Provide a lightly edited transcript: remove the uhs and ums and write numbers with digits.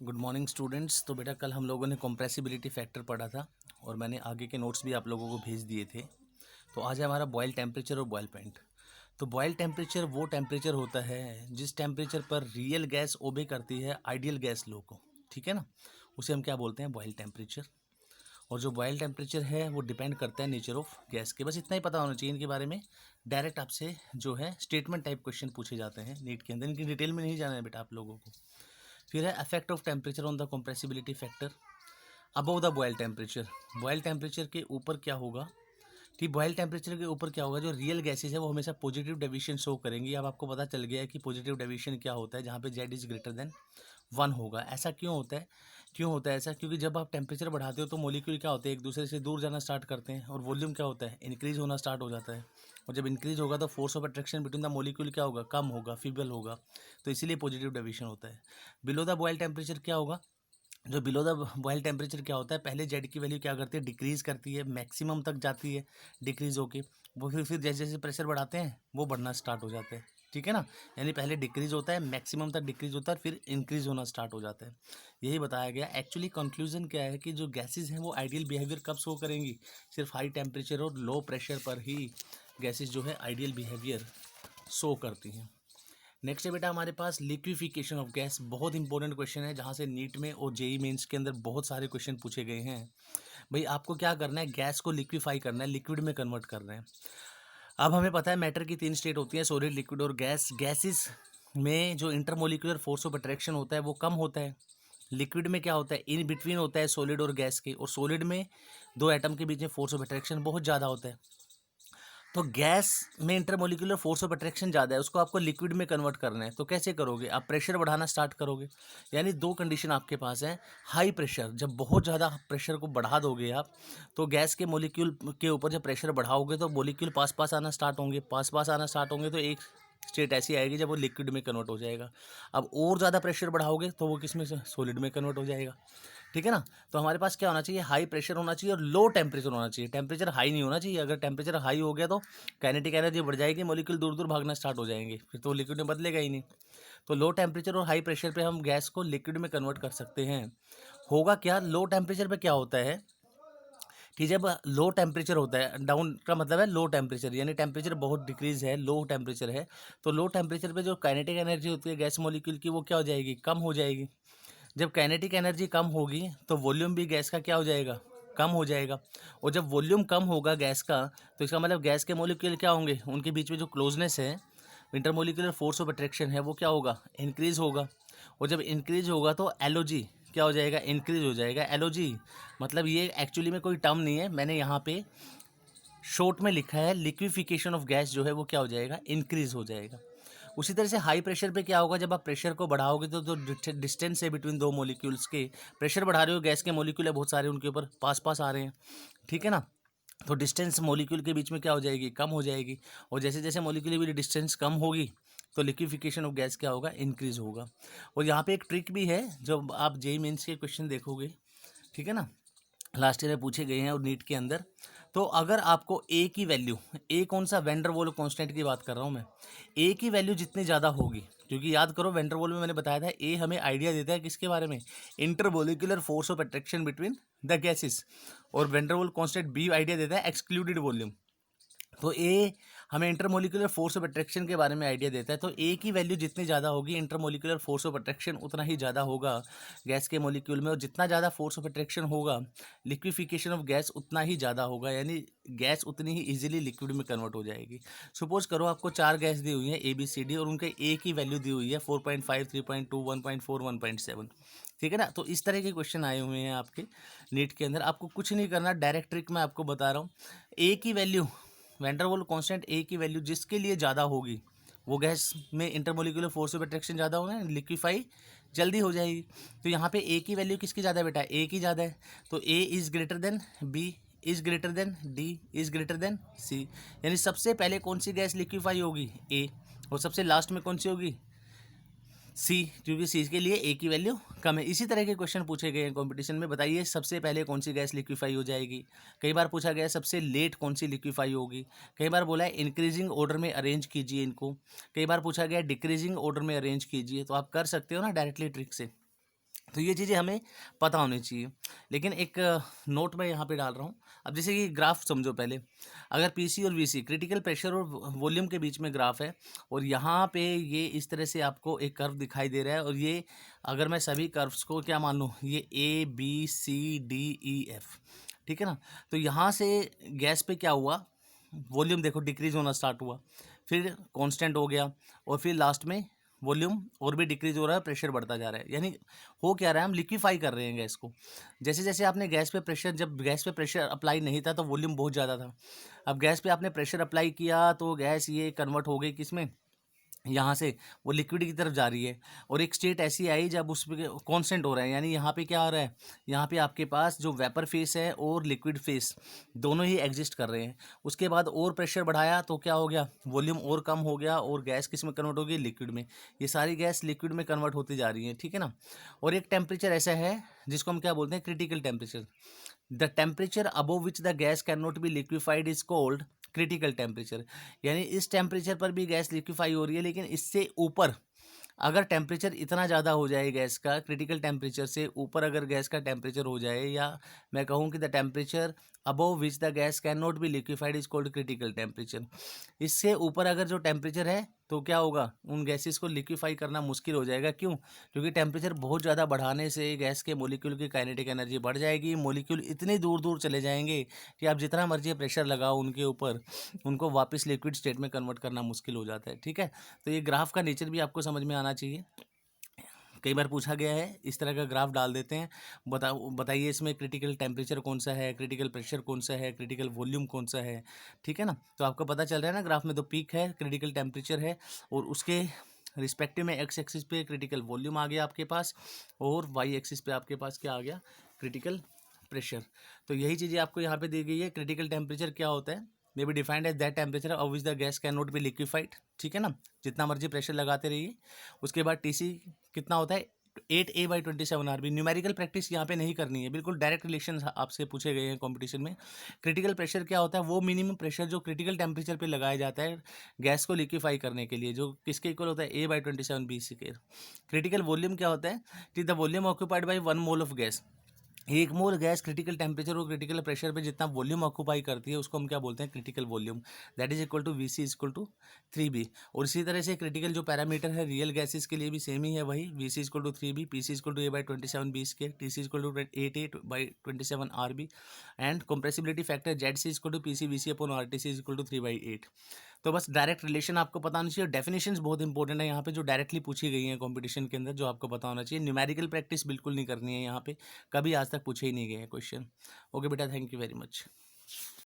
Good morning students. तो बेटा कल हम लोगों ने कंप्रेसिबिलिटी फैक्टर पढ़ा था और मैंने आगे के नोट्स भी आप लोगों को भेज दिए थे। तो आज है हमारा बॉयल टेम्परेचर और बॉयल पॉइंट। तो बॉयल टेम्परेचर वो टेम्परेचर होता है जिस टेम्परेचर पर रियल गैस ओबे करती है आइडियल गैस लो को, ठीक है ना। उसे हम क्या बोलते हैं, बॉयल टेम्परेचर। और जो बॉयल टेम्परेचर है वो डिपेंड करता है नेचर ऑफ गैस के। बस इतना ही पता होना चाहिए इनके बारे में। डायरेक्ट आपसे जो है स्टेटमेंट टाइप क्वेश्चन पूछे जाते हैं नीट के अंदर, इनकी डिटेल में नहीं जाना है बेटा आप लोगों को। फिर है effect of temperature on the compressibility factor above the Boyle temperature. Boyle temperature के ऊपर क्या होगा, ठीक, बॉयल टेम्परेचर के ऊपर क्या होगा, जो रियल गैसेज है वो हमेशा पॉजिटिव डेविएशन शो करेंगी। अब आपको पता चल गया है कि पॉजिटिव डेविएशन क्या होता है, जहाँ पे जेड इज ग्रेटर देन 1 होगा। ऐसा क्यों होता है, क्यों होता है ऐसा? क्योंकि जब आप टेम्परेचर बढ़ाते हो तो मॉलिक्यूल क्या होते हैं, एक दूसरे से दूर जाना स्टार्ट करते हैं और वॉल्यूम क्या होता है, इंक्रीज होना स्टार्ट हो जाता है। और जब इंक्रीज होगा तो force of attraction between the molecule क्या होगा, कम होगा, फीबल होगा। तो इसीलिए पॉजिटिव डेविएशन होता है। बिलो द बॉयल टेम्परेचर क्या होगा, जो बिलो द बॉयल टेम्परेचर क्या होता है, पहले जेड की वैल्यू क्या करती है, डिक्रीज करती है, मैक्सिमम तक जाती है डिक्रीज होके। वो फिर जैसे जैसे प्रेशर बढ़ाते हैं वो बढ़ना स्टार्ट हो जाता है, ठीक है ना। यानी पहले डिक्रीज होता है, मैक्सिमम तक डिक्रीज होता है, फिर इंक्रीज होना स्टार्ट हो जाता है। यही बताया गया। एक्चुअली कंक्लूजन क्या है कि जो गैसेज हैं वो आइडियल बिहेवियर कब शो करेंगी, सिर्फ हाई टेम्परेचर और लो प्रेशर पर ही गैसेज जो है आइडियल बिहेवियर शो करती हैं। नेक्स्ट है बेटा हमारे पास लिक्विफिकेशन ऑफ गैस। बहुत इंपॉर्टेंट क्वेश्चन है, जहाँ से नीट में और जेई मेंस के अंदर बहुत सारे क्वेश्चन पूछे गए हैं। भाई आपको क्या करना है, गैस को लिक्विफाई करना है, लिक्विड में कन्वर्ट करना है। अब हमें पता है मैटर की 3 स्टेट होती है, सॉलिड, लिक्विड और गैस। गैसेस में जो इंटरमोलिकुलर फोर्स ऑफ अट्रैक्शन होता है वो कम होता है। लिक्विड में क्या होता है, इन बिटवीन होता है सॉलिड और गैस के। और सॉलिड में दो एटम के बीच में फोर्स ऑफ अट्रैक्शन बहुत ज़्यादा होता है। तो गैस में इंटरमोलिकुलर फोर्स ऑफ अट्रैक्शन ज़्यादा है, उसको आपको लिक्विड में कन्वर्ट करना है। तो कैसे करोगे, आप प्रेशर बढ़ाना स्टार्ट करोगे। यानी दो कंडीशन आपके पास है। हाई प्रेशर, जब बहुत ज़्यादा प्रेशर को बढ़ा दोगे आप, तो गैस के मॉलिक्यूल के ऊपर जब प्रेशर बढ़ाओगे तो मॉलिक्यूल पास पास आना स्टार्ट होंगे, पास पास आना स्टार्ट होंगे, तो एक स्टेट ऐसी आएगी जब वो लिक्विड में कन्वर्ट हो जाएगा। अब और ज़्यादा प्रेशर बढ़ाओगे तो वो किस में से, सॉलिड में कन्वर्ट हो जाएगा, ठीक है ना। तो हमारे पास क्या होना चाहिए, हाई प्रेशर होना चाहिए और लो टेम्परेचर होना चाहिए। टेम्परेचर हाई नहीं होना चाहिए। अगर टेम्परेचर हाई हो गया तो काइनेटिक एनर्जी बढ़ जाएगी, मॉलिक्यूल दूर दूर भागना स्टार्ट हो जाएंगे, फिर तो लिक्विड में बदलेगा ही नहीं। तो लो टेम्परेचर और हाई प्रेशर पे हम गैस को लिक्विड में कन्वर्ट कर सकते हैं। होगा क्या, लो टेम्परेचर पे क्या होता है कि जब लो टेम्परेचर होता है, डाउन का मतलब है लो टेम्परेचर, यानी टेम्परेचर बहुत डिक्रीज है, लो टेम्परेचर है, तो लो टेम्परेचर पे जो काइनेटिक एनर्जी होती है गैस मॉलिक्यूल की वो क्या हो जाएगी, कम हो जाएगी। जब काइनेटिक एनर्जी कम होगी तो वॉल्यूम भी गैस का क्या हो जाएगा, कम हो जाएगा। और जब वॉल्यूम कम होगा गैस का, तो इसका मतलब गैस के मॉलिक्यूल क्या होंगे, उनके बीच में जो क्लोजनेस है, इंटरमोलिकुलर फोर्स ऑफ अट्रैक्शन है, वो क्या होगा, इंक्रीज होगा। और जब इंक्रीज होगा तो एलओजी क्या हो जाएगा, इंक्रीज हो जाएगा। एलओजी मतलब ये एक्चुअली में कोई टर्म नहीं है, मैंने यहाँ पे शॉर्ट में लिखा है, लिक्विफिकेशन ऑफ गैस जो है वो क्या हो जाएगा, इंक्रीज हो जाएगा। उसी तरह से हाई प्रेशर पे क्या होगा, जब आप प्रेशर को बढ़ाओगे तो जो डिस्टेंस है बिटवीन दो मॉलिक्यूल्स के, प्रेशर बढ़ा रहे हो, गैस के मॉलिक्यूल है बहुत सारे, उनके ऊपर पास पास आ रहे हैं, ठीक है ना। तो डिस्टेंस मॉलिक्यूल के बीच में क्या हो जाएगी, कम हो जाएगी। और जैसे जैसे मॉलिक्यूल की डिस्टेंस कम होगी तो लिक्विफिकेशन ऑफ गैस क्या होगा, इंक्रीज होगा। और यहाँ पे एक ट्रिक भी है, जब आप जेई मेंस के क्वेश्चन देखोगे, ठीक है ना, लास्ट ईयर में पूछे गए हैं और नीट के अंदर। तो अगर आपको ए की वैल्यू, ए कौन सा, वेंडर वॉल कांस्टेंट की बात कर रहा हूँ मैं, ए की वैल्यू जितनी ज़्यादा होगी, क्योंकि याद करो वेंडर वॉल में मैंने बताया था ए हमें आइडिया देता है किसके बारे में, intermolecular force of attraction between the gases. और van der Waals constant B idea देता है एक्सक्लूडेड वॉल्यूम। तो ए हमें इंटरमोलिकुलर फोर्स ऑफ अट्रैक्शन के बारे में आइडिया देता है। तो ए की वैल्यू जितनी ज़्यादा होगी, इंटरमोलिकुलर फोर्स ऑफ अट्रैक्शन उतना ही ज़्यादा होगा गैस के मॉलिक्यूल में। और जितना ज़्यादा फोर्स ऑफ अट्रैक्शन होगा, लिक्विफिकेशन ऑफ गैस उतना ही ज़्यादा होगा, यानी गैस उतनी ही इजीली लिक्विड में कन्वर्ट हो जाएगी। सपोज करो आपको 4 गैस दी हुई है ए बी सी डी, और उनके ए की वैल्यू दी हुई है 4.5, 3.2, 1.4, 1.7, ठीक है ना। तो इस तरह के क्वेश्चन आए हुए हैं आपके नीट के अंदर। आपको कुछ नहीं करना, डायरेक्ट ट्रिक मैं आपको बता रहा हूँ। ए की वैल्यू, वैंडर वॉल कांस्टेंट ए की वैल्यू जिसके लिए ज़्यादा होगी, वो गैस में इंटरमोलिकुलर फोर्स ऑफ अट्रैक्शन ज़्यादा होगा, लिक्विफाई जल्दी हो जाएगी। तो यहाँ पे ए की वैल्यू किसकी ज़्यादा है बेटा, ए की ज़्यादा है। तो A is greater than B, is greater than D, is greater than C. यानी सबसे पहले कौन सी गैस लिक्विफाई होगी, ए, और सबसे लास्ट में कौन सी होगी, सी, क्योंकि सी के लिए ए की वैल्यू कम है। इसी तरह के क्वेश्चन पूछे गए हैं कंपटीशन में। बताइए सबसे पहले कौन सी गैस लिक्विफाई हो जाएगी। कई बार पूछा गया सबसे लेट कौन सी लिक्विफाई होगी। कई बार बोला है इंक्रीजिंग ऑर्डर में अरेंज कीजिए इनको। कई बार पूछा गया डिक्रीजिंग ऑर्डर में अरेंज कीजिए। तो आप कर सकते हो ना डायरेक्टली ट्रिक से, तो ये चीज़ें हमें पता होनी चाहिए। लेकिन एक नोट मैं यहाँ पे डाल रहा हूँ। अब जैसे कि ग्राफ समझो पहले, अगर पीसी और वीसी क्रिटिकल प्रेशर और वॉल्यूम के बीच में ग्राफ है, और यहाँ पे ये इस तरह से आपको एक कर्व दिखाई दे रहा है, और ये अगर मैं सभी कर्व्स को क्या मान लूँ, ये A B C D E F, ठीक है ना। तो यहाँ से गैस पे क्या हुआ, वॉल्यूम देखो डिक्रीज होना स्टार्ट हुआ, फिर कांस्टेंट हो गया, और फिर लास्ट में वॉल्यूम और भी डिक्रीज हो रहा है, प्रेशर बढ़ता जा रहा है। यानी हो क्या रहा है, हम लिक्विफाई कर रहे हैं गैस को। जैसे जैसे आपने गैस पे प्रेशर, जब गैस पे प्रेशर अप्लाई नहीं था तो वॉल्यूम बहुत ज़्यादा था। अब गैस पे आपने प्रेशर अप्लाई किया तो गैस ये कन्वर्ट हो गई किसमें, यहाँ से वो लिक्विड की तरफ जा रही है, और एक स्टेट ऐसी आई जब उस पर कॉन्स्टेंट हो रहा है। यानी यहाँ पे क्या हो रहा है, यहाँ पे आपके पास जो वेपर फेस है और लिक्विड फेस दोनों ही एग्जिस्ट कर रहे हैं। उसके बाद और प्रेशर बढ़ाया तो क्या हो गया, वॉल्यूम और कम हो गया, और गैस किस में कन्वर्ट हो गई, लिक्विड में। ये सारी गैस लिक्विड में कन्वर्ट होती जा रही है, ठीक है ना। और एक टेम्परेचर ऐसा है जिसको हम क्या बोलते हैं, critical temperature. The temperature above which the gas can not be liquefied is called critical temperature. यानी इस टेम्परेचर पर भी गैस लिक्विफाई हो रही है, लेकिन इससे ऊपर अगर टेम्परेचर इतना ज़्यादा हो जाए गैस का, क्रिटिकल टेम्परेचर से ऊपर अगर गैस का टेम्परेचर हो जाए, या मैं कहूँ कि the temperature above which the gas can not be liquefied is called critical temperature. इससे ऊपर अगर जो टेम्परेचर है तो क्या होगा, उन गैसेस को लिक्विफाई करना मुश्किल हो जाएगा। क्यों? क्योंकि टेम्परेचर बहुत ज़्यादा बढ़ाने से गैस के मोलिक्यूल की काइनेटिक एनर्जी बढ़ जाएगी। मोलिक्यूल इतनी दूर दूर चले जाएंगे कि आप जितना मर्जी प्रेशर लगाओ उनके ऊपर, उनको वापस लिक्विड स्टेट में कन्वर्ट करना मुश्किल हो जाता है, ठीक है। तो ये ग्राफ का नेचर भी आपको समझ में आना चाहिए। कई बार पूछा गया है, इस तरह का ग्राफ डाल देते हैं, बताइए इसमें क्रिटिकल टेम्परेचर कौन सा है, क्रिटिकल प्रेशर कौन सा है, क्रिटिकल वॉल्यूम कौन सा है, ठीक है ना। तो आपको पता चल रहा है ना, ग्राफ में तो पीक है, क्रिटिकल टेम्परेचर है, और उसके रिस्पेक्टिव में एक्स एक्सिस पे क्रिटिकल वॉल्यूम आ गया आपके पास, और वाई एक्सिस पे आपके पास क्या आ गया, क्रिटिकल प्रेशर। तो यही चीज़ें आपको यहाँ पे दी गई है। क्रिटिकल टेम्परेचर क्या होता है, may be defined as that temperature of which the gas can not be liquefied, ठीक है ना। जितना मर्जी प्रेशर लगाते रहिए। उसके बाद टीसी कितना होता है, 8A/27 RB। न्यूमेरिकल प्रैक्टिस यहाँ पे नहीं करनी है, बिल्कुल डायरेक्ट रिलेशन आपसे पूछे गए हैं कंपटीशन में। क्रिटिकल प्रेशर क्या होता है, वो मिनिमम प्रेशर जो क्रिटिकल टेम्परेचर पे लगाया जाता है गैस को लिक्विफाई करने के लिए, जो किसके इक्वल होता है, A/27 BC के। क्रिटिकल वॉल्यूम क्या होता है, कि the volume occupied by 1 mole of gas. एक मोल गैस क्रिटिकल टेम्परेचर और क्रिटिकल प्रेशर पे जितना वॉल्यूम ऑक्यूपाई करती है उसको हम क्या बोलते हैं, critical volume. That is equal to VC is equal to 3B। और इसी तरह से क्रिटिकल जो पैरामीटर है रियल गैसेस के लिए भी सेम ही है, वही VC is equal to 3B, PC is equal to A/27 के, TC is equal to 8A/27 RB, and compressibility factor ZC is equal to PC/VC upon RTC is equal to 3/8। तो बस direct relation आपको पता होना चाहिए। Definitions बहुत important है यहाँ पे, जो डायरेक्टली पूछी गई हैं कंपटीशन के अंदर, जो आपको पता होना चाहिए। न्यूमेरिकल प्रैक्टिस बिल्कुल नहीं करनी है यहाँ पे, कभी आज तक पूछे ही नहीं गए हैं क्वेश्चन। ओके बेटा, थैंक यू वेरी मच।